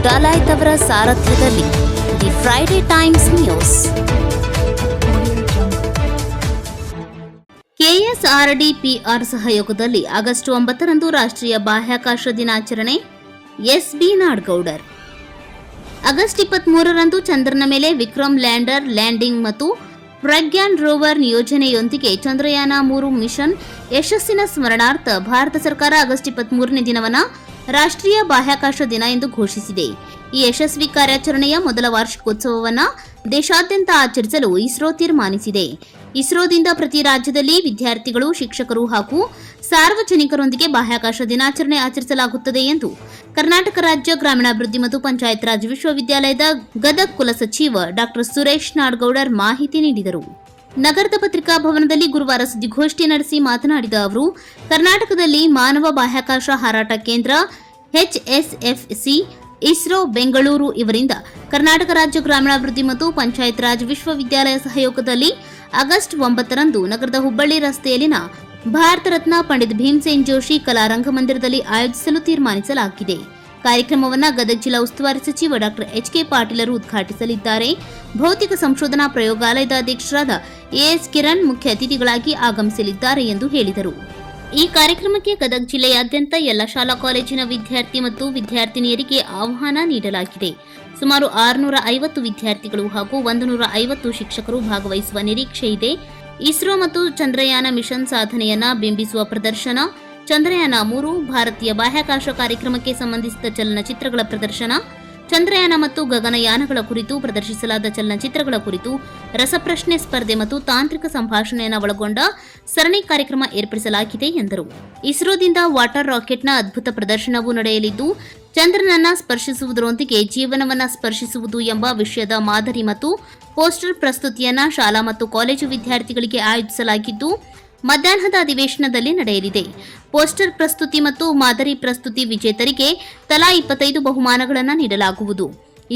ಡಾಲಾಯ್ತ್ ಅವರ ಸಾರಥ್ಯದಲ್ಲಿ the Friday times news. ಕೆಎಸ್ಆರ್ಡಿಪಿಆರ್ ಸಹಯೋಗದಲ್ಲಿ August 9ರಂದು ರಾಷ್ಟ್ರೀಯ ಬಾಹ್ಯಾಕಾಶ ದಿನಾಚರಣೆ. ಎಸ್ಬಿ ನಾಡಗೌಡರ್. ಆಗಸ್ಟ್ 23ರಂದು ಚಂದ್ರನ ಮೇಲೆ ವಿಕ್ರಮ್ ಲ್ಯಾಂಡರ್ ಲ್ಯಾಂಡಿಂಗ್ ಮತ್ತು ಪ್ರಜ್ಞಾನ್ ರೋವರ್ ನಿಯೋಜನೆಯೊಂದಿಗೆ ಚಂದ್ರಯಾನ 3 ಮಿಷನ್ ಯಶಸ್ಸಿನ ಸ್ಮರಣಾರ್ಥ ಭಾರತ ಸರ್ಕಾರ ಆಗಸ್ಟ್ 23ನೇ ದಿನವನ್ನು ರಾಷ್ಟ್ರೀಯ ಬಾಹ್ಯಾಕಾಶ ದಿನ ಎಂದು ಘೋಷಿಸಿದೆ. ಈ ಯಶಸ್ವಿ ಕಾರ್ಯಾಚರಣೆಯ ಮೊದಲ ವಾರ್ಷಿಕೋತ್ಸವವನ್ನು ದೇಶಾದ್ಯಂತ ಆಚರಿಸಲು ಇಸ್ರೋ ತೀರ್ಮಾನಿಸಿದೆ. ಇಸ್ರೋದಿಂದ ಪ್ರತಿ ರಾಜ್ಯದಲ್ಲಿ ವಿದ್ಯಾರ್ಥಿಗಳು, ಶಿಕ್ಷಕರು ಹಾಗೂ ಸಾರ್ವಜನಿಕರೊಂದಿಗೆ ಬಾಹ್ಯಾಕಾಶ ದಿನಾಚರಣೆ ಆಚರಿಸಲಾಗುತ್ತದೆ ಎಂದು ಕರ್ನಾಟಕ ರಾಜ್ಯ ಗ್ರಾಮೀಣಾಭಿವೃದ್ಧಿ ಮತ್ತು ಪಂಚಾಯತ್ ರಾಜ್ ವಿಶ್ವವಿದ್ಯಾಲಯದ ಗದಗ್ ಕುಲಸಚಿವ ಡಾ ಸುರೇಶ್ ನಾಡಗೌಡರ್ ಮಾಹಿತಿ ನೀಡಿದರು. ನಗರದ ಪತ್ರಿಕಾ ಭವನದಲ್ಲಿ ಗುರುವಾರ ಸುದ್ದಿಗೋಷ್ಠಿ ನಡೆಸಿ ಮಾತನಾಡಿದ ಅವರು, ಕರ್ನಾಟಕದಲ್ಲಿ ಮಾನವ ಬಾಹ್ಯಾಕಾಶ ಹಾರಾಟ ಕೇಂದ್ರ HSFC, ಇಸ್ರೋ ಬೆಂಗಳೂರು ಇವರಿಂದ ಕರ್ನಾಟಕ ರಾಜ್ಯ ಗ್ರಾಮೀಣಾಭಿವೃದ್ಧಿ ಮತ್ತು ಪಂಚಾಯತ್ ರಾಜ್ ವಿಶ್ವವಿದ್ಯಾಲಯ ಸಹಯೋಗದಲ್ಲಿ ಆಗಸ್ಟ್ 9ರಂದು ನಗರದ ಹುಬ್ಬಳ್ಳಿ ರಸ್ತೆಯಲ್ಲಿನ ಭಾರತ ರತ್ನ ಪಂಡಿತ್ ಭೀಮಸೇನ್ ಜೋಶಿ ಕಲಾ ರಂಗಮಂದಿರದಲ್ಲಿ ಆಯೋಜಿಸಲು ತೀರ್ಮಾನಿಸಲಾಗಿದೆ. ಕಾರ್ಯಕ್ರಮವನ್ನು ಗದಗ ಜಿಲ್ಲಾ ಉಸ್ತುವಾರಿ ಸಚಿವ ಡಾ HK ಪಾಟೀಲರು ಉದ್ಘಾಟಿಸಲಿದ್ದಾರೆ. ಭೌತಿಕ ಸಂಶೋಧನಾ ಪ್ರಯೋಗಾಲಯದ ಅಧ್ಯಕ್ಷರಾದ AS ಕಿರಣ್ ಮುಖ್ಯ ಅತಿಥಿಗಳಾಗಿ ಆಗಮಿಸಲಿದ್ದಾರೆ ಎಂದು ಹೇಳಿದರು. ಈ ಕಾರ್ಯಕ್ರಮಕ್ಕೆ ಗದಗ ಜಿಲ್ಲೆಯಾದ್ಯಂತ ಎಲ್ಲ ಶಾಲಾ ಕಾಲೇಜಿನ ವಿದ್ಯಾರ್ಥಿ ಮತ್ತು ವಿದ್ಯಾರ್ಥಿನಿಯರಿಗೆ ಆಹ್ವಾನ ನೀಡಲಾಗಿದೆ. ಸುಮಾರು 650 ವಿದ್ಯಾರ್ಥಿಗಳು ಹಾಗೂ 150 ಶಿಕ್ಷಕರು ಭಾಗವಹಿಸುವ ನಿರೀಕ್ಷೆ ಇದೆ. ಇಸ್ರೋ ಮತ್ತು ಚಂದ್ರಯಾನ ಮಿಷನ್ ಸಾಧನೆಯನ್ನ ಬಿಂಬಿಸುವ ಪ್ರದರ್ಶನ, ಚಂದ್ರಯಾನ 3 ಭಾರತೀಯ ಬಾಹ್ಯಾಕಾಶ ಕಾರ್ಯಕ್ರಮಕ್ಕೆ ಸಂಬಂಧಿಸಿದ ಚಲನಚಿತ್ರಗಳ ಪ್ರದರ್ಶನ, ಚಂದ್ರಯಾನ ಮತ್ತು ಗಗನಯಾನಗಳ ಕುರಿತು ಪ್ರದರ್ಶಿಸಲಾದ ಚಲನಚಿತ್ರಗಳ ಕುರಿತು ರಸಪ್ರಶ್ನೆ ಸ್ಪರ್ಧೆ ಮತ್ತು ತಾಂತ್ರಿಕ ಸಂಭಾಷಣೆಯನ್ನು ಒಳಗೊಂಡ ಸರಣಿ ಕಾರ್ಯಕ್ರಮ ಏರ್ಪಡಿಸಲಾಗಿದೆ ಎಂದರು. ಇಸ್ರೋದಿಂದ ವಾಟರ್ ರಾಕೆಟ್ನ ಅದ್ಭುತ ಪ್ರದರ್ಶನವೂ ನಡೆಯಲಿದ್ದು, ಚಂದ್ರನನ್ನ ಸ್ಪರ್ಶಿಸುವುದರೊಂದಿಗೆ ಜೀವನವನ್ನ ಸ್ಪರ್ಶಿಸುವುದು ಎಂಬ ವಿಷಯದ ಮಾದರಿ ಮತ್ತು ಪೋಸ್ಟರ್ ಪ್ರಸ್ತುತಿಯನ್ನ ಶಾಲಾ ಮತ್ತು ಕಾಲೇಜು ವಿದ್ಯಾರ್ಥಿಗಳಿಗೆ ಆಯೋಜಿಸಲಾಗಿದ್ದು, ಮಧ್ಯಾಹ್ನದ ಅಧಿವೇಶನದಲ್ಲಿ ನಡೆಯಲಿದೆ. ಪೋಸ್ಟರ್ ಪ್ರಸ್ತುತಿ ಮತ್ತು ಮಾದರಿ ಪ್ರಸ್ತುತಿ ವಿಜೇತರಿಗೆ ತಲಾ 25 ಬಹುಮಾನಗಳನ್ನು ನೀಡಲಾಗುವುದು.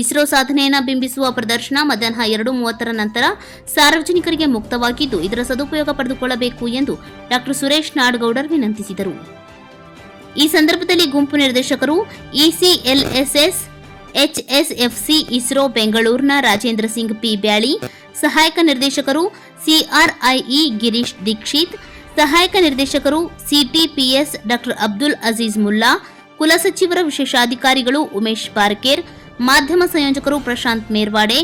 ಇಸ್ರೋ ಸಾಧನೆಯನ್ನು ಬಿಂಬಿಸುವ ಪ್ರದರ್ಶನ ಮಧ್ಯಾಹ್ನ 2:30 ನಂತರ ಸಾರ್ವಜನಿಕರಿಗೆ ಮುಕ್ತವಾಗಿದ್ದು, ಇದರ ಸದುಪಯೋಗ ಪಡೆದುಕೊಳ್ಳಬೇಕು ಎಂದು ಡಾ ಸುರೇಶ್ ನಾಡಗೌಡರ್ ವಿನಂತಿಸಿದರು. ಈ ಸಂದರ್ಭದಲ್ಲಿ ಗುಂಪು ನಿರ್ದೇಶಕರು ECLSS HSFC ಇಸ್ರೋ ಬೆಂಗಳೂರಿನ ರಾಜೇಂದ್ರ ಸಿಂಗ್ P. ಬ್ಯಾಳಿ, ಸಹಾಯಕ ನಿರ್ದೇಶಕರು CRIE ಗಿರೀಶ್ ದೀಕ್ಷಿತ್, ಸಹಾಯಕ ನಿರ್ದೇಶಕರು CTPS ಡಾ ಅಬ್ದುಲ್ ಅಜೀಜ್ ಮುಲ್ಲಾ, ಕುಲಸಚಿವರ ವಿಶೇಷಾಧಿಕಾರಿಗಳು ಉಮೇಶ್ ಪಾರ್ಕೇರ್, ಮಾಧ್ಯಮ ಸಂಯೋಜಕರು ಪ್ರಶಾಂತ್ ಮೇರ್ವಾಡೆ,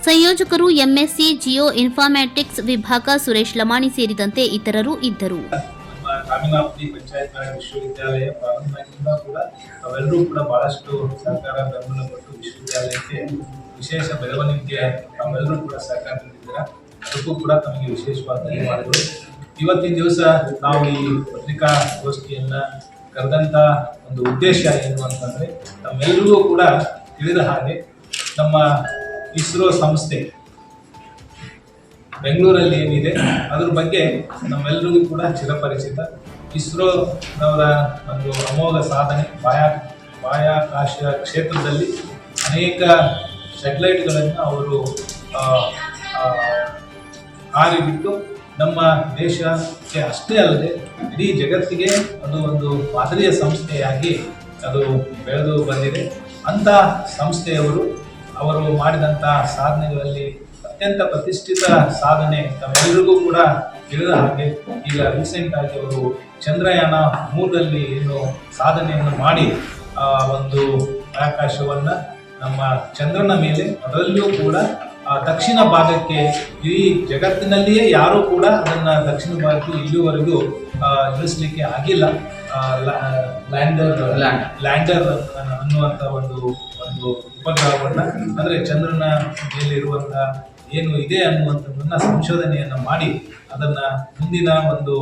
ಸಂಯೋಜಕರು MSc ಜಿಯೋ ಇನ್ಫಾರ್ಮ್ಯಾಟಿಕ್ಸ್ ವಿಭಾಗ ಸುರೇಶ್ ಲಮಾಣಿ ಸೇರಿದಂತೆ ಇತರರು ಇದ್ದರು. ಗ್ರಾಮೀಣಾಭಿವೃದ್ಧಿ ಪಂಚಾಯತ್ ರಾಜ್ ವಿಶ್ವವಿದ್ಯಾಲಯ ಪ್ರಾರಂಭದಿಂದ ಕೂಡ ತಾವೆಲ್ಲರೂ ಕೂಡ ಬಹಳಷ್ಟು ಸರ್ಕಾರ ಬೆಂಬಲ ಕೊಟ್ಟು ವಿಶ್ವವಿದ್ಯಾಲಯಕ್ಕೆ ವಿಶೇಷ ಬೆಳವಣಿಗೆ ತಾವೆಲ್ಲರೂ ಕೂಡ ಸಹಕಾರ ನೀಡಿದ್ದೀರಾ. ಅದಕ್ಕೂ ಕೂಡ ತಮಗೆ ವಿಶೇಷವಾದ ಧನ್ಯವಾದಗಳು. ಇವತ್ತಿನ ದಿವಸ ನಾವು ಈ ಪತ್ರಿಕಾಗೋಷ್ಠಿಯನ್ನ ಕರೆದಂತ ಒಂದು ಉದ್ದೇಶ ಏನು ಅಂತಂದ್ರೆ, ನಮ್ಮೆಲ್ಲರಿಗೂ ಕೂಡ ತಿಳಿದ ಹಾಗೆ ನಮ್ಮ ಇಸ್ರೋ ಸಂಸ್ಥೆ ಬೆಂಗಳೂರಲ್ಲಿ ಏನಿದೆ ಅದ್ರ ಬಗ್ಗೆ ನಮ್ಮೆಲ್ಲರಿಗೂ ಕೂಡ ಚಿರಪರಿಚಿತ. ಇಸ್ರೋನವರ ಒಂದು ಅಮೋಘ ಸಾಧನೆ, ಬಾಹ್ಯಾಕಾಶ ಕ್ಷೇತ್ರದಲ್ಲಿ ಅನೇಕ ಸ್ಯಾಟಲೈಟ್ಗಳನ್ನು ಅವರು ಹಾರಿಬಿಟ್ಟು ನಮ್ಮ ದೇಶಕ್ಕೆ ಅಷ್ಟೇ ಅಲ್ಲದೆ ಇಡೀ ಜಗತ್ತಿಗೆ ಅದು ಒಂದು ಮಾದರಿಯ ಸಂಸ್ಥೆಯಾಗಿ ಅದು ಬೆಳೆದು ಬಂದಿದೆ. ಅಂಥ ಸಂಸ್ಥೆಯವರು ಮಾಡಿದಂಥ ಸಾಧನೆಗಳಲ್ಲಿ ಅತ್ಯಂತ ಪ್ರತಿಷ್ಠಿತ ಸಾಧನೆ ತಮ್ಮೆಲ್ಲರಿಗೂ ಕೂಡ ತಿಳಿದ ಹಾಗೆ, ಈಗ ರೀಸೆಂಟ್ ಆಗಿ ಅವರು ಚಂದ್ರಯಾನ 3ರಲ್ಲಿ ಏನು ಸಾಧನೆಯನ್ನು ಮಾಡಿ ಒಂದು ಆಕಾಶವನ್ನು ನಮ್ಮ ಚಂದ್ರನ ಮೇಲೆ, ಅದರಲ್ಲಿಯೂ ಕೂಡ ದಕ್ಷಿಣ ಭಾಗಕ್ಕೆ, ಈ ಜಗತ್ತಿನಲ್ಲಿಯೇ ಯಾರೂ ಕೂಡ ಅದನ್ನು ದಕ್ಷಿಣ ಭಾಗಕ್ಕೆ ಇಲ್ಲಿವರೆಗೂ ಇಳಿಸ್ಲಿಕ್ಕೆ ಆಗಿಲ್ಲ. ಲ್ಯಾಂಡರ್ ಅನ್ನುವಂಥ ಒಂದು ಉಪಗ್ರಹವನ್ನು, ಅಂದರೆ ಚಂದ್ರನ ಮೇಲೆ ಇರುವಂಥ ಏನು ಇದೆ ಅನ್ನುವಂಥದ್ದನ್ನು ಸಂಶೋಧನೆಯನ್ನು ಮಾಡಿ ಅದನ್ನು ಮುಂದಿನ ಒಂದು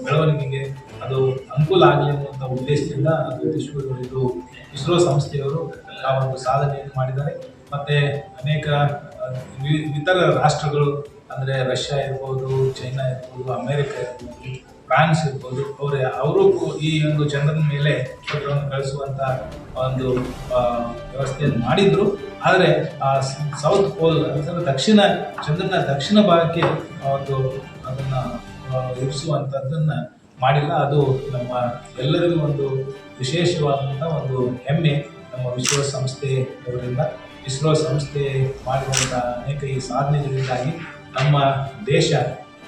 ಬೆಳವಣಿಗೆಗೆ ಅದು ಅನುಕೂಲ ಆಗಲಿ ಅನ್ನುವಂಥ ಉದ್ದೇಶದಿಂದ ಇದು ಇಸ್ರೋ ಸಂಸ್ಥೆಯವರು ಆ ಒಂದು ಸಾಧನೆಯನ್ನು ಮಾಡಿದ್ದಾರೆ. ಮತ್ತು ಅನೇಕ ಇತರ ರಾಷ್ಟ್ರಗಳು, ಅಂದರೆ ರಷ್ಯಾ ಇರ್ಬೋದು, ಚೈನಾ ಇರ್ಬೋದು, ಅಮೇರಿಕ ಇರ್ಬೋದು, ಫ್ರಾನ್ಸ್ ಇರ್ಬೋದು, ಅವರು ಈ ಒಂದು ಚಂದ್ರನ ಮೇಲೆ ಉಪಗ್ರಹವನ್ನು ಕಳಿಸುವಂಥ ಒಂದು ವ್ಯವಸ್ಥೆಯನ್ನು ಮಾಡಿದ್ರು. ಆದರೆ ಸೌತ್ ಪೋಲ್ ಅಂದರೆ ಚಂದ್ರನ ದಕ್ಷಿಣ ಭಾಗಕ್ಕೆ ಒಂದು ಅದನ್ನು ಇರಿಸುವಂಥದ್ದನ್ನು ಮಾಡಿಲ್ಲ. ಅದು ನಮ್ಮ ಎಲ್ಲರಿಗೂ ಒಂದು ವಿಶೇಷವಾದಂಥ ಒಂದು ಹೆಮ್ಮೆ. ನಮ್ಮ ವಿಶ್ವಸಂಸ್ಥೆಯವರಿಂದ. ಇಸ್ರೋ ಸಂಸ್ಥೆ ಮಾಡಿದಂಥ ಅನೇಕ ಈ ಸಾಧನೆಗಳಿಂದಾಗಿ ನಮ್ಮ ದೇಶ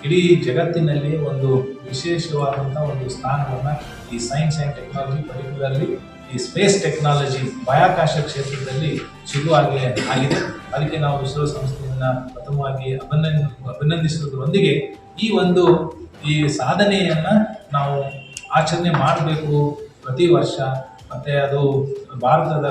ಇಡೀ ಜಗತ್ತಿನಲ್ಲಿ ಒಂದು ವಿಶೇಷವಾದಂಥ ಒಂದು ಸ್ಥಾನವನ್ನು ಈ ಸೈನ್ಸ್ ಆ್ಯಂಡ್ ಟೆಕ್ನಾಲಜಿ, ಪರ್ಟಿಕ್ಯುಲರ್ಲಿ ಈ ಸ್ಪೇಸ್ ಟೆಕ್ನಾಲಜಿ, ಬಾಹ್ಯಾಕಾಶ ಕ್ಷೇತ್ರದಲ್ಲಿ ಸಿಗುವಾಗೆ ಆಗಿದೆ. ಅದಕ್ಕೆ ನಾವು ಇಸ್ರೋ ಸಂಸ್ಥೆಯನ್ನು ಪ್ರಥಮವಾಗಿ ಅಭಿನಂದಿಸುವುದರೊಂದಿಗೆ ಈ ಸಾಧನೆಯನ್ನು ನಾವು ಆಚರಣೆ ಮಾಡಬೇಕು ಪ್ರತಿ ವರ್ಷ. ಮತ್ತು ಅದು ಭಾರತದ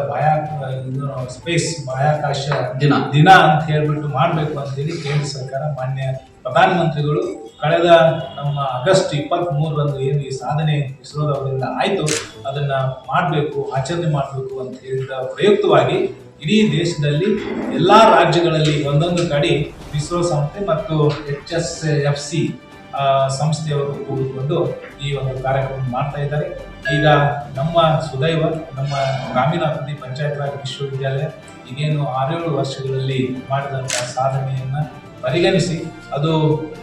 ಸ್ಪೇಸ್ ಬಾಹ್ಯಾಕಾಶ ದಿನ ಅಂತ ಹೇಳ್ಬಿಟ್ಟು ಮಾಡಬೇಕು ಅಂತೇಳಿ ಕೇಂದ್ರ ಸರ್ಕಾರ, ಮಾನ್ಯ ಪ್ರಧಾನಮಂತ್ರಿಗಳು ಕಳೆದ ನಮ್ಮ ಆಗಸ್ಟ್ 23ರಂದು ಏನು ಈ ಸಾಧನೆ ಇಸ್ರೋದವರಿಂದ ಆಯಿತು, ಅದನ್ನು ಮಾಡಬೇಕು, ಆಚರಣೆ ಮಾಡಬೇಕು ಅಂತ ಹೇಳಿದ ಪ್ರಯುಕ್ತವಾಗಿ ಇಡೀ ದೇಶದಲ್ಲಿ ಎಲ್ಲ ರಾಜ್ಯಗಳಲ್ಲಿ ಒಂದೊಂದು ಕಡೆ ಇಸ್ರೋ ಸಂಸ್ಥೆ ಮತ್ತು HSFC ಸಂಸ್ಥೆಯವರು ಕೂಡಿಕೊಂಡು ಈ ಒಂದು ಕಾರ್ಯಕ್ರಮ ಮಾಡ್ತಾ ಇದ್ದಾರೆ. ಈಗ ನಮ್ಮ ಸುದೈವ, ನಮ್ಮ ಗ್ರಾಮೀಣಾಭಿವೃದ್ಧಿ ಪಂಚಾಯತ್ ರಾಜ್ ವಿಶ್ವವಿದ್ಯಾಲಯ ಈಗೇನು 6-7 ವರ್ಷಗಳಲ್ಲಿ ಮಾಡಿದಂಥ ಸಾಧನೆಯನ್ನು ಪರಿಗಣಿಸಿ ಅದು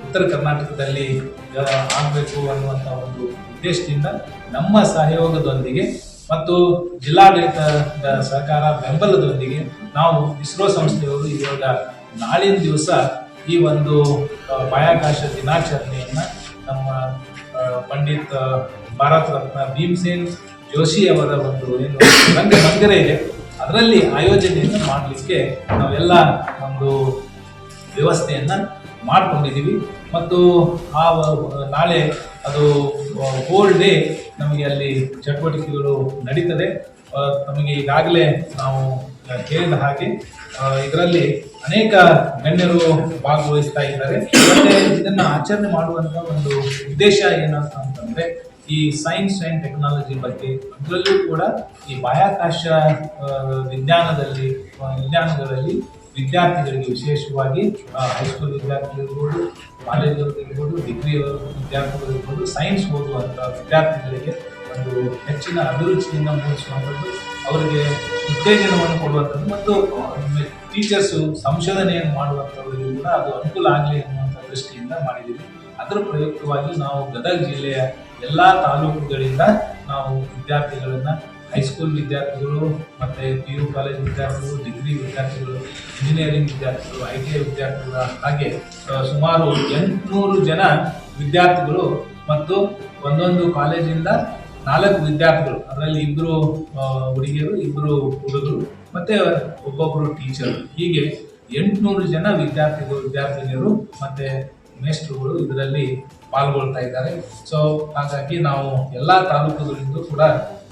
ಉತ್ತರ ಕರ್ನಾಟಕದಲ್ಲಿ ಆಗಬೇಕು ಅನ್ನುವಂಥ ಒಂದು ಉದ್ದೇಶದಿಂದ ನಮ್ಮ ಸಹಯೋಗದೊಂದಿಗೆ ಮತ್ತು ಜಿಲ್ಲಾಡಳಿತದ ಸಹಕಾರ ಬೆಂಬಲದೊಂದಿಗೆ ನಾವು ಇಸ್ರೋ ಸಂಸ್ಥೆಯವರು ಇವಾಗ ನಾಳಿನ ದಿವಸ ಈ ಒಂದು ಬಾಹ್ಯಾಕಾಶ ದಿನಾಚರಣೆಯನ್ನು ನಮ್ಮ ಪಂಡಿತ್ ಭಾರತ ರತ್ನ ಭೀಮಸೇನ್ ಜೋಶಿ ಅವರ ಒಂದು ಏನು ರಂಗಮಂದಿರ ಇದೆ, ಅದರಲ್ಲಿ ಆಯೋಜನೆಯನ್ನು ಮಾಡಲಿಕ್ಕೆ ನಾವೆಲ್ಲ ಒಂದು ವ್ಯವಸ್ಥೆಯನ್ನು ಮಾಡಿಕೊಂಡಿದ್ದೀವಿ. ಮತ್ತು ನಾಳೆ ಅದು ಹೋಲ್ ಡೇ ನಮಗೆ ಅಲ್ಲಿ ಚಟುವಟಿಕೆಗಳು ನಡೀತದೆ. ನಮಗೆ ಈಗಾಗಲೇ ನಾವು ಹೇಳಿದ ಹಾಗೆ ಇದರಲ್ಲಿ ಅನೇಕ ಗಣ್ಯರು ಭಾಗವಹಿಸ್ತಾ ಇದ್ದಾರೆ. ಮತ್ತೆ ಇದನ್ನ ಆಚರಣೆ ಮಾಡುವಂತ ಒಂದು ಉದ್ದೇಶ ಏನಂತ ಅಂತಂದ್ರೆ ಈ ಸೈನ್ಸ್ ಆ್ಯಂಡ್ ಟೆಕ್ನಾಲಜಿ ಬಗ್ಗೆ, ಅದರಲ್ಲೂ ಕೂಡ ಈ ಬಾಹ್ಯಾಕಾಶ ವಿಜ್ಞಾನಗಳಲ್ಲಿ ವಿದ್ಯಾರ್ಥಿಗಳಿಗೆ, ವಿಶೇಷವಾಗಿ ಹೈಸ್ಕೂಲ್ ವಿದ್ಯಾರ್ಥಿಗಳಿರ್ಬೋದು, ಕಾಲೇಜುಗಳಿರ್ಬೋದು, ಡಿಗ್ರಿ ವಿದ್ಯಾರ್ಥಿಗಳಿರ್ಬೋದು, ಸೈನ್ಸ್ ಓದುವಂಥ ವಿದ್ಯಾರ್ಥಿಗಳಿಗೆ ಒಂದು ಹೆಚ್ಚಿನ ಅಭಿರುಚಿಯನ್ನು ಮೂಡಿಸುವಂಥದ್ದು, ಅವರಿಗೆ ಉತ್ತೇಜನವನ್ನು ಕೊಡುವಂಥದ್ದು ಮತ್ತು ಟೀಚರ್ಸು ಸಂಶೋಧನೆಯನ್ನು ಮಾಡುವಂಥವರಿಗೆ ಕೂಡ ಅದು ಅನುಕೂಲ ಆಗಲಿ ಅನ್ನುವಂಥ ದೃಷ್ಟಿಯಿಂದ ಮಾಡಿದ್ದೀವಿ. ಅದರ ಪ್ರಯುಕ್ತವಾಗಿ ನಾವು ಗದಗ ಜಿಲ್ಲೆಯ ಎಲ್ಲ ತಾಲೂಕುಗಳಿಂದ ನಾವು ವಿದ್ಯಾರ್ಥಿಗಳನ್ನು, ಹೈಸ್ಕೂಲ್ ವಿದ್ಯಾರ್ಥಿಗಳು ಮತ್ತು PU ಕಾಲೇಜ್ ವಿದ್ಯಾರ್ಥಿಗಳು, ಡಿಗ್ರಿ ವಿದ್ಯಾರ್ಥಿಗಳು, ಇಂಜಿನಿಯರಿಂಗ್ ವಿದ್ಯಾರ್ಥಿಗಳು, ITI ವಿದ್ಯಾರ್ಥಿಗಳ ಹಾಗೆ ಸುಮಾರು 800 ಜನ ವಿದ್ಯಾರ್ಥಿಗಳು ಮತ್ತು ಒಂದೊಂದು ಕಾಲೇಜಿಂದ 4 ವಿದ್ಯಾರ್ಥಿಗಳು, ಅದರಲ್ಲಿ 2 ಹುಡುಗಿಯರು, 2 ಹುಡುಗರು ಮತ್ತು ಒಬ್ಬೊಬ್ಬರು ಟೀಚರು, ಹೀಗೆ 800 ಜನ ವಿದ್ಯಾರ್ಥಿನಿಯರು ಮತ್ತು ಮೇಸ್ಟ್ರುಗಳು ಇದರಲ್ಲಿ ಪಾಲ್ಗೊಳ್ತಾ ಇದ್ದಾರೆ. ಸೊ ಹಾಗಾಗಿ ನಾವು ಎಲ್ಲ ತಾಲೂಕುಗಳಿಂದ ಕೂಡ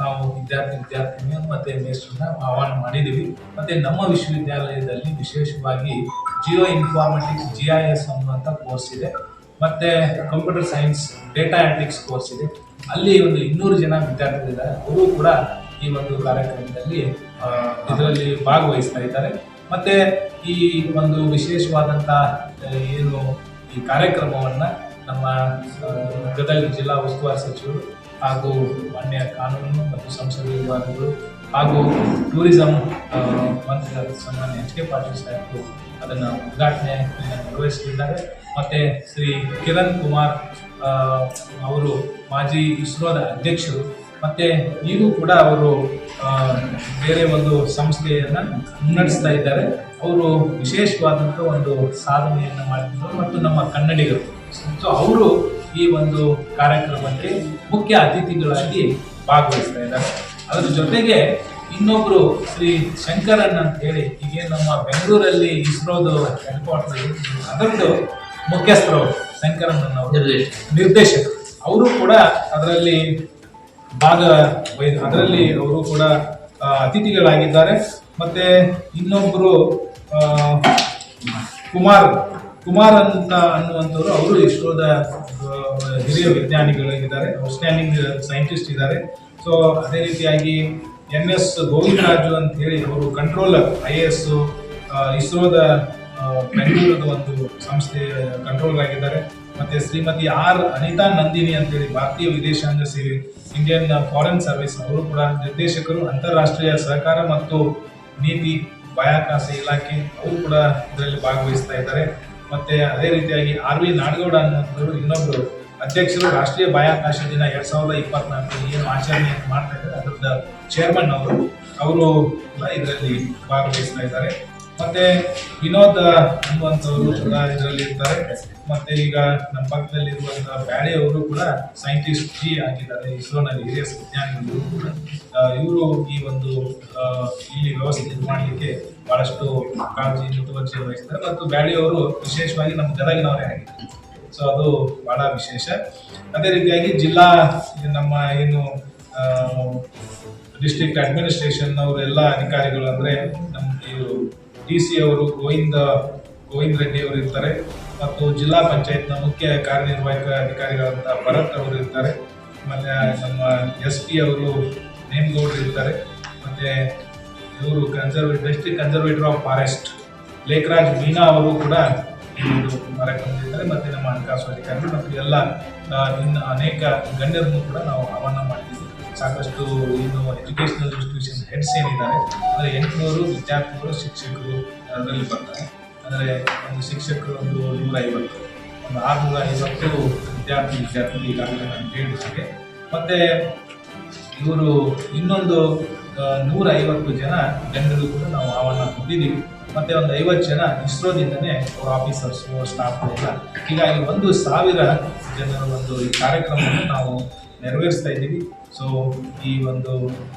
ನಾವು ವಿದ್ಯಾರ್ಥಿನಿಯರು ಮತ್ತು ಮೇಸ್ಟ್ರನ್ನ ಆಹ್ವಾನ ಮಾಡಿದ್ದೀವಿ. ಮತ್ತು ನಮ್ಮ ವಿಶ್ವವಿದ್ಯಾಲಯದಲ್ಲಿ ವಿಶೇಷವಾಗಿ ಜಿಯೋ ಇನ್ಫಾರ್ಮೆಟಿಕ್ಸ್ GIS ಅನ್ನುವಂಥ ಕೋರ್ಸ್ ಇದೆ, ಮತ್ತು ಕಂಪ್ಯೂಟರ್ ಸೈನ್ಸ್ ಡೇಟಾ ಆ್ಯನಾಲಿಟಿಕ್ಸ್ ಕೋರ್ಸ್ ಇದೆ. ಅಲ್ಲಿ ಒಂದು 200 ಜನ ವಿದ್ಯಾರ್ಥಿಗಳಿದ್ದಾರೆ. ಅವರು ಕೂಡ ಈ ಒಂದು ಕಾರ್ಯಕ್ರಮದಲ್ಲಿ ಇದರಲ್ಲಿ ಭಾಗವಹಿಸ್ತಾ ಇದ್ದಾರೆ. ಮತ್ತು ಈ ಒಂದು ವಿಶೇಷವಾದಂಥ ಏನು ಈ ಕಾರ್ಯಕ್ರಮವನ್ನು ನಮ್ಮ ಗದಗ ಜಿಲ್ಲಾ ಉಸ್ತುವಾರಿ ಸಚಿವರು ಹಾಗೂ ಮಾನ್ಯ ಕಾನೂನು ಮತ್ತು ಸಂಸದೀಯ ವಿಭಾಗಗಳು ಹಾಗೂ ಟೂರಿಸಂ ಮಂತ್ರಿ ಸನ್ಮಾನ್ಯ HK ಪಾಟೀಲ್ ಸಾಹೇಬರು ಅದನ್ನು ಉದ್ಘಾಟನೆ ನಿರ್ವಹಿಸಲಿದ್ದಾರೆ. ಮತ್ತು ಶ್ರೀ ಕಿರಣ್ ಕುಮಾರ್ ಅವರು ಮಾಜಿ ಇಸ್ರೋದ ಅಧ್ಯಕ್ಷರು, ಮತ್ತು ಈಗೂ ಕೂಡ ಅವರು ಬೇರೆ ಒಂದು ಸಂಸ್ಥೆಯನ್ನು ಮುನ್ನಡೆಸ್ತಾ ಇದ್ದಾರೆ. ಅವರು ವಿಶೇಷವಾದಂಥ ಒಂದು ಸಾಧನೆಯನ್ನು ಮಾಡಿದ್ದಾರೆ ಮತ್ತು ನಮ್ಮ ಕನ್ನಡಿಗರು. ಸೊ ಅವರು ಈ ಒಂದು ಕಾರ್ಯಕ್ರಮಕ್ಕೆ ಮುಖ್ಯ ಅತಿಥಿಗಳಾಗಿ ಭಾಗವಹಿಸ್ತಾ ಇದ್ದಾರೆ. ಅದರ ಜೊತೆಗೆ ಇನ್ನೊಬ್ಬರು ಶ್ರೀ ಶಂಕರನ್ ಅಂತ ಹೇಳಿ, ಈಗ ನಮ್ಮ ಬೆಂಗಳೂರಲ್ಲಿ ಇಸ್ರೋದು ಹೆಡ್ಕ್ವಾರ್ಟರ್ ಅದರದ್ದು ಮುಖ್ಯಸ್ಥರು ಶಂಕರನ್ ಅವರು ನಿರ್ದೇಶಕರು, ಅವರು ಕೂಡ ಅದರಲ್ಲಿ ಅವರು ಕೂಡ ಅತಿಥಿಗಳಾಗಿದ್ದಾರೆ. ಮತ್ತು ಇನ್ನೊಬ್ಬರು ಕುಮಾರ್ ಅಂತ ಅನ್ನುವಂಥವ್ರು, ಅವರು ಇಸ್ರೋದ ಹಿರಿಯ ವಿಜ್ಞಾನಿಗಳಾಗಿದ್ದಾರೆ, ಔಟ್ಸ್ಟ್ಯಾಂಡಿಂಗ್ ಸೈಂಟಿಸ್ಟ್ ಇದ್ದಾರೆ. ಸೊ ಅದೇ ರೀತಿಯಾಗಿ NS ಗೋವಿಂದರಾಜು ಅಂತ ಹೇಳಿ, ಅವರು ಕಂಟ್ರೋಲರ್ IAS ಇಸ್ರೋದ ಬೆಂಗಳೂರದ ಒಂದು ಸಂಸ್ಥೆಯ ಕಂಟ್ರೋಲರ್ ಆಗಿದ್ದಾರೆ. ಮತ್ತು ಶ್ರೀಮತಿ R ಅನಿತಾ ನಂದಿನಿ ಅಂತೇಳಿ, ಭಾರತೀಯ ವಿದೇಶಾಂಗ ಸೇವೆ ಇಂಡಿಯನ್ ಫಾರಿನ್ ಸರ್ವಿಸ್, ಅವರು ಕೂಡ ನಿರ್ದೇಶಕರು, ಅಂತಾರಾಷ್ಟ್ರೀಯ ಸಹಕಾರ ಮತ್ತು ನೀತಿ ಬಾಹ್ಯಾಕಾಶ ಇಲಾಖೆ, ಅವರು ಕೂಡ ಇದರಲ್ಲಿ ಭಾಗವಹಿಸ್ತಾ ಇದ್ದಾರೆ. ಮತ್ತು ಅದೇ ರೀತಿಯಾಗಿ RV ನಾಡಗೌಡ ಅನ್ನುವಂಥವರು ಇನ್ನೊಬ್ಬರು ಅಧ್ಯಕ್ಷರು ರಾಷ್ಟ್ರೀಯ ಬಾಹ್ಯಾಕಾಶ ದಿನ 2024 ಏನು ಆಚರಣೆ ಮಾಡ್ತಾ ಇದ್ದಾರೆ ಅದರದ ಚೇರ್ಮನ್ ಅವರು ಇದರಲ್ಲಿ ಭಾಗವಹಿಸ್ತಾ ಇದ್ದಾರೆ. ಮತ್ತೆ ವಿನೋದ್ ಅನ್ನುವಂಥವರು ಕೂಡ ಇದರಲ್ಲಿ ಇರ್ತಾರೆ. ಮತ್ತೆ ಈಗ ನಮ್ಮ ಪಕ್ಕದಲ್ಲಿರುವಂತಹ ಬ್ಯಾಡೆ ಅವರು ಕೂಡ ಸೈಂಟಿಸ್ಟ್ ಜಿ ಆಗಿದ್ದಾರೆ, ಇಸ್ರೋನಲ್ಲಿ ಹಿರಿಯ ವಿಜ್ಞಾನಿಗಳು ಕೂಡ. ಇವರು ಈ ಒಂದು ಇಲ್ಲಿ ವ್ಯವಸ್ಥೆ ಮಾಡಲಿಕ್ಕೆ ಬಹಳಷ್ಟು ಕಾಳಜಿ ಮುತುವರ್ಜಿ ವಹಿಸ್ತಾರೆ. ಮತ್ತು ಬ್ಯಾಡೆ ಅವರು ವಿಶೇಷವಾಗಿ ನಮ್ಮ ಗದಗಿನವರೇ ಆಗಿದ್ದಾರೆ. ಸೊ ಅದು ಬಹಳ ವಿಶೇಷ. ಅದೇ ರೀತಿಯಾಗಿ ಜಿಲ್ಲಾ ನಮ್ಮ ಏನು ಡಿಸ್ಟ್ರಿಕ್ಟ್ ಅಡ್ಮಿನಿಸ್ಟ್ರೇಷನ್ ಅವರು ಎಲ್ಲ ಅಧಿಕಾರಿಗಳು ಅಂದರೆ ನಮ್ಮ ಇವರು DC ಅವರು ಗೋವಿಂದ್ ರೆಡ್ಡಿ ಅವರು ಇರ್ತಾರೆ. ಮತ್ತು ಜಿಲ್ಲಾ ಪಂಚಾಯತ್ನ ಮುಖ್ಯ ಕಾರ್ಯನಿರ್ವಾಹಕ ಅಧಿಕಾರಿಗಳಾದಂಥ ಭರತ್ ಅವರು ಇರ್ತಾರೆ. ಮತ್ತು ನಮ್ಮ SP ಅವರು ನೇಮಗೌಡರು ಇರ್ತಾರೆ. ಮತ್ತು ಇವರು district conservator of forest Lekhraj ಮೀನಾ ಅವರು ಕೂಡ ಈ ಒಂದು ಕಾರ್ಯಕ್ರಮದಲ್ಲಿದ್ದಾರೆ. ಮತ್ತು ನಮ್ಮ ಹಣಕಾಸು ಅಧಿಕಾರಿಗಳು ಮತ್ತು ಎಲ್ಲ ಇನ್ನು ಅನೇಕ ಗಣ್ಯರನ್ನು ಕೂಡ ನಾವು ಆಹ್ವಾನ ಮಾಡಿದ್ದೀವಿ. ಸಾಕಷ್ಟು ಇನ್ನು ಎಜುಕೇಷನಲ್ ಇನ್ಸ್ಟಿಟ್ಯೂಷನ್ ಹೆಡ್ಸ್ ಏನಿದ್ದಾರೆ ಅಂದರೆ 800 ವಿದ್ಯಾರ್ಥಿಗಳು ಶಿಕ್ಷಕರು ಅದರಲ್ಲಿ ಬರ್ತಾರೆ. ಅಂದರೆ ಒಂದು ಶಿಕ್ಷಕರು ಒಂದು 150, ಒಂದು 650 ವಿದ್ಯಾರ್ಥಿ ಈಗಾಗಲೇ ನಾನು ಹೇಳಿದ ಹಾಗೆ. ಮತ್ತು ಇವರು ಇನ್ನೊಂದು 150 ಜನ ಗಣ್ಯರು ಕೂಡ ನಾವು ಆಹ್ವಾನ ಕೊಟ್ಟಿದ್ದೀವಿ. ಮತ್ತು ಒಂದು 50 ಜನ ಇಸ್ರೋದಿಂದನೇ ಅವ್ರ ಆಫೀಸರ್ಸು ಸ್ಟಾಫ್ ಎಲ್ಲ. ಹೀಗಾಗಿ 1,000 ಜನರ ಒಂದು ಈ ಕಾರ್ಯಕ್ರಮವನ್ನು ನಾವು ನೆರವೇರಿಸ್ತಾ ಇದ್ದೀವಿ. ಸೊ ಈ ಒಂದು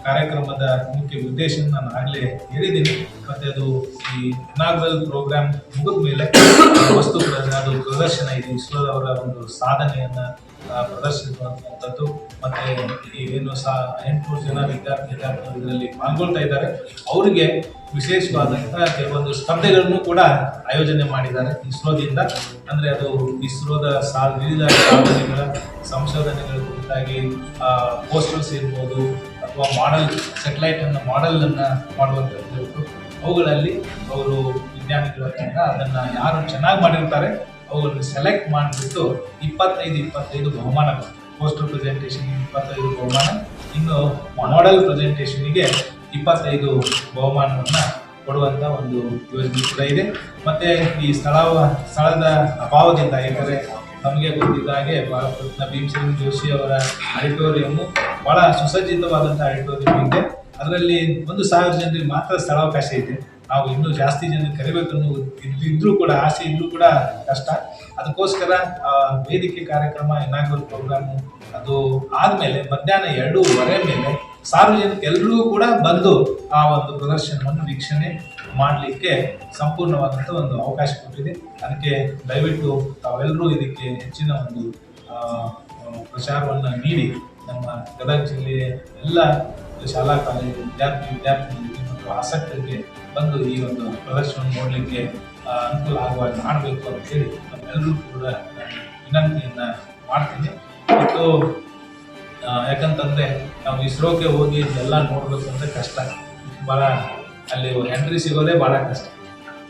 ಕಾರ್ಯಕ್ರಮದ ಮುಖ್ಯ ಉದ್ದೇಶ ನಾನು ಆಗಲೇ ಹೇಳಿದ್ದೀನಿ. ಮತ್ತು ಅದು ಈ ಇನಾಗ್ರಲ್ ಪ್ರೋಗ್ರಾಮ್ ಮುಗಿದ ಮೇಲೆ ವಸ್ತು ಅದು ಪ್ರದರ್ಶನ ಇದೆ, ಇಸ್ರೋದವರ ಒಂದು ಸಾಧನೆಯನ್ನು ಪ್ರದರ್ಶಿಸುವಂಥದ್ದು. ಮತ್ತು ಏನು 800 ಜನ ವಿದ್ಯಾರ್ಥಿಗಳು ಇದರಲ್ಲಿ ಪಾಲ್ಗೊಳ್ತಾ ಇದ್ದಾರೆ. ಅವರಿಗೆ ವಿಶೇಷವಾದಂಥ ಕೆಲವೊಂದು ಸ್ಪರ್ಧೆಗಳನ್ನು ಕೂಡ ಆಯೋಜನೆ ಮಾಡಿದ್ದಾರೆ ಇಸ್ರೋದಿಂದ. ಅಂದರೆ ಅದು ಇಸ್ರೋದ ವಿವಿಧ ಸಾಧನೆಗಳ ಸಂಶೋಧನೆಗಳ ಕುರಿತಾಗಿ ಪೋಸ್ಟರ್ಸ್ ಇರ್ಬೋದು, ಅಥವಾ ಸ್ಯಾಟಲೈಟನ್ನು ಮಾಡೆಲನ್ನು ಮಾಡುವಂಥದ್ದು. ಅವುಗಳಲ್ಲಿ ಅವರು ವಿಜ್ಞಾನಿಗಳ ತಂಡ ಅದನ್ನು ಯಾರು ಚೆನ್ನಾಗಿ ಮಾಡಿರ್ತಾರೆ ಅವುಗಳನ್ನು ಸೆಲೆಕ್ಟ್ ಮಾಡಿಬಿಟ್ಟು 25 ಬಹುಮಾನಗಳು, ಪೋಸ್ಟರ್ ಪ್ರೆಸೆಂಟೇಷನ್ 25 ಬಹುಮಾನ, ಇನ್ನು ಮಾಡೆಲ್ ಪ್ರೆಸೆಂಟೇಷನ್ಗೆ 25 ಬಹುಮಾನವನ್ನು ಕೊಡುವಂಥ ಒಂದು ಯೋಜನೆ ಕೂಡ ಇದೆ. ಮತ್ತು ಈ ಸ್ಥಳದ ಅಭಾವದಿಂದ, ಏಕೆಂದರೆ ನಮಗೆ ಗೊತ್ತಿದ್ದ ಹಾಗೆ ಭಾರತರತ್ನ ಭೀಮಸೇನ್ ಜೋಶಿ ಅವರ ಆಡಿಟೋರಿಯಮ್ಮು ಭಾಳ ಸುಸಜ್ಜಿತವಾದಂಥ ಆಡಿಟೋರಿಯಂ ಇದೆ. ಅದರಲ್ಲಿ 1,000 ಜನರಿಗೆ ಮಾತ್ರ ಸ್ಥಳಾವಕಾಶ ಇದೆ. ನಾವು ಇನ್ನೂ ಜಾಸ್ತಿ ಜನ ಕರಿಬೇಕನ್ನು ಇದ್ರೂ ಕೂಡ ಆಸೆ ಇದ್ರೂ ಕೂಡ ಕಷ್ಟ. ಅದಕ್ಕೋಸ್ಕರ ವೇದಿಕೆ ಕಾರ್ಯಕ್ರಮ ಇನಾಗ್ರಲ್ ಪ್ರೋಗ್ರಾಮು ಅದು ಆದಮೇಲೆ ಮಧ್ಯಾಹ್ನ 2:30 ಮೇಲೆ ಸಾರ್ವಜನಿಕರೆಲ್ಲರೂ ಕೂಡ ಬಂದು ಆ ಒಂದು ಪ್ರದರ್ಶನವನ್ನು ವೀಕ್ಷಣೆ ಮಾಡಲಿಕ್ಕೆ ಸಂಪೂರ್ಣವಾದಂಥ ಒಂದು ಅವಕಾಶ ಕೊಟ್ಟಿದೆ. ಅದಕ್ಕೆ ದಯವಿಟ್ಟು ತಾವೆಲ್ಲರೂ ಇದಕ್ಕೆ ಹೆಚ್ಚಿನ ಒಂದು ಪ್ರಚಾರವನ್ನು ನೀಡಿ ನಮ್ಮ ಗದಗ ಜಿಲ್ಲೆಯ ಎಲ್ಲ ಶಾಲಾ ಕಾಲೇಜು ವಿದ್ಯಾರ್ಥಿಗಳಿಗೆ ಮತ್ತು ಆಸಕ್ತರಿಗೆ ಬಂದು ಈ ಒಂದು ಪ್ರದರ್ಶನ ನೋಡಲಿಕ್ಕೆ ಅನುಕೂಲ ಆಗುವಾಗ ಮಾಡಬೇಕು ಅಂತೇಳಿ ನಮ್ಮೆಲ್ಲರೂ ಕೂಡ ವಿನಂತಿಯನ್ನು ಮಾಡ್ತೀನಿ. ಮತ್ತು ಯಾಕಂತಂದರೆ ನಾವು ಇಸ್ರೋಕ್ಕೆ ಹೋಗಿ ಇದೆಲ್ಲ ನೋಡಬೇಕು ಅಂದರೆ ಕಷ್ಟ, ಭಾಳ ಅಲ್ಲಿ ಎಂಟ್ರಿ ಸಿಗೋದೇ ಭಾಳ ಕಷ್ಟ.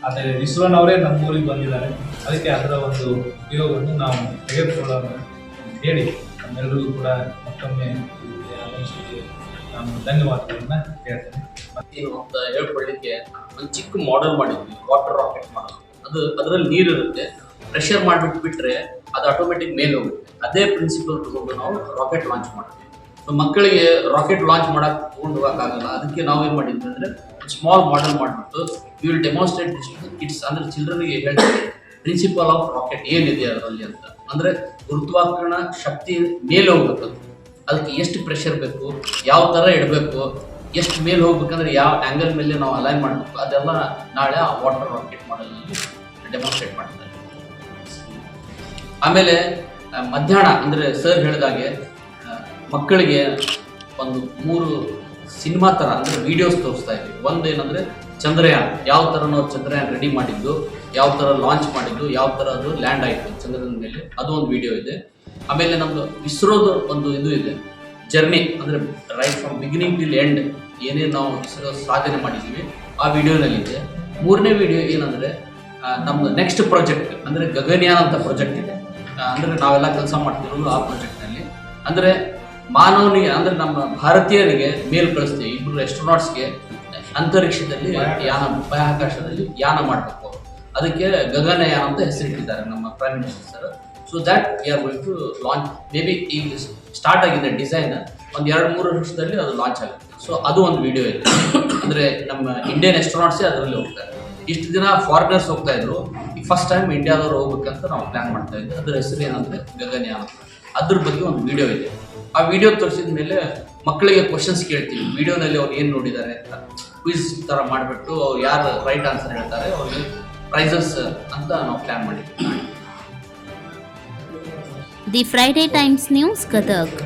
ಆದರೆ ಇಸ್ರೋನವರೇ ನಮ್ಮೂರಿಗೆ ಬಂದಿದ್ದಾರೆ, ಅದಕ್ಕೆ ಅದರ ಒಂದು ಉಪಯೋಗವನ್ನು ನಾವು ತೆಗೆದುಕೊಳ್ಳೋಣ ಹೇಳಿ ನಮ್ಮೆಲ್ಲರಿಗೂ ಕೂಡ ಮತ್ತೊಮ್ಮೆ ನಾನು ಧನ್ಯವಾದಗಳನ್ನ ಹೇಳ್ತೇನೆ. ಏನು ಅಂತ ಹೇಳ್ಕೊಳ್ಳಿಕ್ಕೆ ಒಂದು ಚಿಕ್ಕ ಮಾಡೆಲ್ ಮಾಡಿದ್ವಿ, ವಾಟರ್ ರಾಕೆಟ್ ಮಾಡೋದು. ಅದರಲ್ಲಿ ನೀರು ಇರುತ್ತೆ, ಪ್ರೆಷರ್ ಮಾಡಿಬಿಟ್ಟು ಬಿಟ್ಟರೆ ಅದು ಆಟೋಮೆಟಿಕ್ ಮೇಲೆ ಹೋಗುತ್ತೆ. ಅದೇ ಪ್ರಿನ್ಸಿಪಲ್ ತಗೊಂಡು ನಾವು ರಾಕೆಟ್ ಲಾಂಚ್ ಮಾಡ್ತೀವಿ. ಸೊ ಮಕ್ಕಳಿಗೆ ರಾಕೆಟ್ ಲಾಂಚ್ ಮಾಡೋಕ್ಕೆ ತೊಗೊಂಡು ಹೋಗೋಕ್ಕಾಗಲ್ಲ, ಅದಕ್ಕೆ ನಾವೇನು ಮಾಡಿದ್ವಿ ಅಂದರೆ ಸ್ಮಾಲ್ ಮಾಡೆಲ್ ಮಾಡಿಬಿಟ್ಟು you will demonstrate this to kids, ಅಂದರೆ ಚಿಲ್ಡ್ರನ್ಗೆ ಹೇಳ್ತೀವಿ ಪ್ರಿನ್ಸಿಪಲ್ ಆಫ್ ರಾಕೆಟ್ ಏನಿದೆ ಅದರಲ್ಲಿ ಅಂತ. ಅಂದರೆ ಗುರುತ್ವಾಕರ್ಷಣ ಶಕ್ತಿ ಮೇಲೆ ಹೋಗ್ಬೇಕು, ಅದಕ್ಕೆ ಎಷ್ಟು ಪ್ರೆಷರ್ ಬೇಕು, ಯಾವ ಥರ ಇಡಬೇಕು, ಎಷ್ಟು ಮೇಲೆ ಹೋಗ್ಬೇಕಂದ್ರೆ ಯಾವ ಆ್ಯಂಗಲ್ ಮೇಲೆ ನಾವು ಅಲೈನ್ ಮಾಡಬೇಕು, ಅದೆಲ್ಲ ನಾಳೆ ಆ ವಾಟರ್ ರಾಕೆಟ್ ಮಾಡೆಲಲ್ಲಿ ಡೆಮಾನ್ಸ್ಟ್ರೇಟ್ ಮಾಡ್ತಾರೆ. ಆಮೇಲೆ ಮಧ್ಯಾಹ್ನ ಅಂದರೆ ಸರ್ ಹೇಳಿದಾಗೆ ಮಕ್ಕಳಿಗೆ ಒಂದು 3 ಸಿನಿಮಾ ಥರ ಅಂದರೆ ವೀಡಿಯೋಸ್ ತೋರಿಸ್ತಾ ಇದ್ವಿ. ಒಂದು ಏನಂದರೆ ಚಂದ್ರಯಾನ್, ಯಾವ ಥರ ನಾವು ಚಂದ್ರಯಾನ್ ರೆಡಿ ಮಾಡಿದ್ದು, ಯಾವ ಥರ ಲಾಂಚ್ ಮಾಡಿದ್ದು, ಯಾವ ಥರ ಅದು ಲ್ಯಾಂಡ್ ಆಯಿತು ಚಂದ್ರನ ಮೇಲೆ, ಅದು ಒಂದು ವಿಡಿಯೋ ಇದೆ. ಆಮೇಲೆ ನಮ್ಮದು ಇಸ್ರೋದು ಒಂದು ಇದು ಇದೆ, ಜರ್ನಿ ಅಂದರೆ right from beginning till end ಏನೇನು ನಾವು ಇಸ್ರೋ ಸಾಧನೆ ಮಾಡಿದ್ದೀವಿ ಆ ವಿಡಿಯೋನಲ್ಲಿದೆ. 3ನೇ ವಿಡಿಯೋ ಏನಂದರೆ ನಮ್ಮದು ನೆಕ್ಸ್ಟ್ ಪ್ರಾಜೆಕ್ಟ್ ಅಂದರೆ ಗಗನಯಾನ ಅಂತ ಪ್ರಾಜೆಕ್ಟ್ ಇದೆ. ಅಂದರೆ ನಾವೆಲ್ಲ ಕೆಲಸ ಮಾಡ್ತಿರೋದು ಆ ಪ್ರಾಜೆಕ್ಟ್ನಲ್ಲಿ. ಅಂದರೆ ಮಾನವನಿಗೆ ಅಂದರೆ ನಮ್ಮ ಭಾರತೀಯರಿಗೆ ಮೇಲ್ ಕಳಿಸ್ತೀವಿ, 2 ಆಸ್ಟ್ರೋನಾಟ್ಸ್ಗೆ ಅಂತರಿಕ್ಷದಲ್ಲಿ ಬಾಹ್ಯಾಕಾಶದಲ್ಲಿ ಯಾನ ಮಾಡಬೇಕು. ಅದಕ್ಕೆ ಗಗನಯಾನ ಅಂತ ಹೆಸರಿಟ್ಟಿದ್ದಾರೆ ನಮ್ಮ prime minister. So that we are going to launch. Maybe ಈಗ ಸ್ಟಾರ್ಟ್ ಆಗಿದೆ ಡಿಸೈನ್, ಒಂದು 2-3 ವರ್ಷದಲ್ಲಿ ಅದು ಲಾಂಚ್ ಆಗುತ್ತೆ. ಸೊ ಅದು ಒಂದು ವಿಡಿಯೋ ಇದೆ. ಅಂದರೆ ನಮ್ಮ ಇಂಡಿಯನ್ ಎಸ್ಟ್ರೋನಾಟ್ಸೇ ಅದರಲ್ಲಿ ಹೋಗ್ತಾರೆ. ಇಷ್ಟು ದಿನ ಫಾರಿನರ್ಸ್ ಹೋಗ್ತಾ ಇದ್ರು, ಈಗ ಫಸ್ಟ್ ಟೈಮ್ ಇಂಡಿಯಾದವ್ರು ಹೋಗ್ಬೇಕಂತ ನಾವು ಪ್ಲ್ಯಾನ್ ಮಾಡ್ತಾ ಇದ್ವಿ. ಅದರ ಹೆಸರು ಏನಂದರೆ ಗಗನಯಾನ. ಅದ್ರ ಬಗ್ಗೆ ಒಂದು ವಿಡಿಯೋ ಇದೆ. ಆ ವಿಡಿಯೋ ತೋರಿಸಿದ ಮೇಲೆ ಮಕ್ಕಳಿಗೆ ಕ್ವಶನ್ಸ್ ಕೇಳ್ತೀವಿ. ವಿಡಿಯೋನಲ್ಲಿ ಅವ್ರು ಏನು ನೋಡಿದ್ದಾರೆ ಅಂತ ಕ್ವಿಜ್ ಥರ ಮಾಡಿಬಿಟ್ಟು ಯಾರು ರೈಟ್ ಆನ್ಸರ್ ಹೇಳ್ತಾರೆ ಅವ್ರಿಗೆ ಪ್ರೈಸಸ್ ಅಂತ ನಾವು ಪ್ಲ್ಯಾನ್ ಮಾಡಿದ್ವಿ. The Friday times news Gadag.